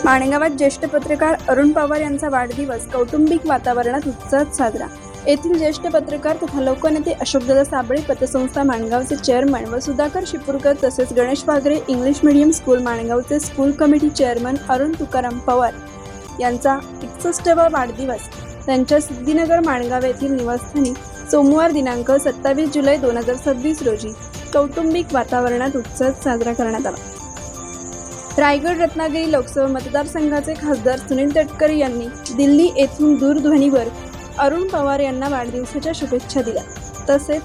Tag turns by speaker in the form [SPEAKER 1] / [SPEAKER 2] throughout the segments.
[SPEAKER 1] माणगावात ज्येष्ठ पत्रकार अरुण पवार यांचा वाढदिवस कौटुंबिक वातावरणात उत्साहात साजरा। येथील ज्येष्ठ पत्रकार तथा लोकनेते अशोकदादा साबळे, पतसंस्था माणगावचे चेअरमन व सुधाकर शिपूरकर तसेच Ganesh Wagre English medium school माणगावचे school committee chairman Arun Tukaram Pawar यांचा 61वा वाढदिवस त्यांच्या सिद्धिनगर माणगाव येथील निवासस्थानी सोमवार दिनांक 27 जुलै 2026 रोजी कौटुंबिक वातावरणात उत्साहात साजरा करण्यात आला। रायगड रत्नागिरी लोकसभा मतदारसंघाचे खासदार सुनील तटकरे यांनी दिल्ली येथून दूरध्वनीवर अरुण पवार यांना वाढदिवसाच्या शुभेच्छा दिल्या। तसेच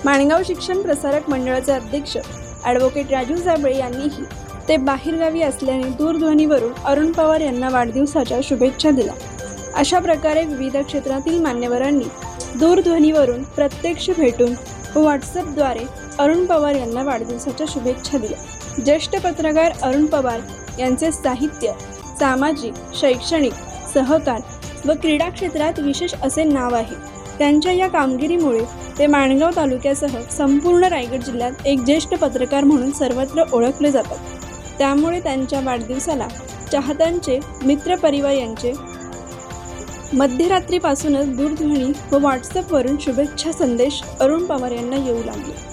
[SPEAKER 1] माणगाव शिक्षण प्रसारक मंडळाचे अध्यक्ष ॲडव्होकेट राजू साबळे यांनीही ते बाहेरगावी असल्याने दूरध्वनीवरून अरुण पवार यांना वाढदिवसाच्या शुभेच्छा दिल्या। अशा प्रकारे विविध क्षेत्रातील मान्यवरांनी दूरध्वनीवरून प्रत्यक्ष भेटून व व्हॉट्सअपद्वारे अरुण पवार यांना वाढदिवसाच्या शुभेच्छा दिल्या। ज्येष्ठ पत्रकार अरुण पवार यांचे साहित्य, सामाजिक, शैक्षणिक, सहकार व क्रीडा क्षेत्रात विशेष असे नाव आहे। त्यांच्या या कामगिरीमुळे ते माणगाव तालुक्यासह संपूर्ण रायगड जिल्ह्यात एक ज्येष्ठ पत्रकार म्हणून सर्वत्र ओळखले जातात। त्यामुळे त्यांच्या वाढदिवसाला चाहत्यांचे, मित्रपरिवार यांचे मध्यरात्रीपासूनच दूरध्वनी व व्हॉट्सअपवरून शुभेच्छा संदेश अरुण पवार यांना येऊ लागले।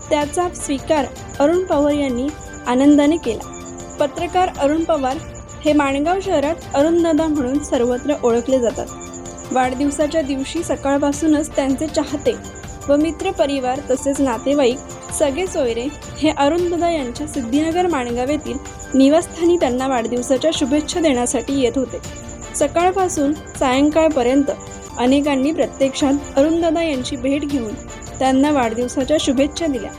[SPEAKER 1] त्याचा स्वीकार अरुण पवार यांनी आनंदाने केला। पत्रकार अरुण पवार हे माणगाव शहरात अरुणदादा म्हणून सर्वत्र ओळखले जातात। वाढदिवसाच्या दिवशी सकाळपासूनच त्यांचे चाहते व मित्रपरिवार तसेच नातेवाईक, सगळे सोयरे हे अरुणदादा यांच्या सिद्धिनगर माणगाव येथील निवासस्थानी त्यांना वाढदिवसाच्या शुभेच्छा देण्यासाठी येत होते। सकाळपासून सायंकाळपर्यंत अनेकांनी प्रत्यक्षात अरुणदादा यांची भेट घेऊन त्यांना वाढदिवसाच्या शुभेच्छा दिल्या।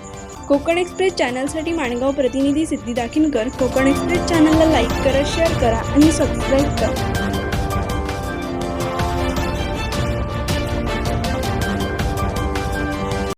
[SPEAKER 1] कोकण एक्सप्रेस चॅनलसाठी माणगाव प्रतिनिधी सिद्धी दाखिनकर। कोकण एक्सप्रेस चॅनलला लाईक करा, शेअर करा आणि सबस्क्राईब करा।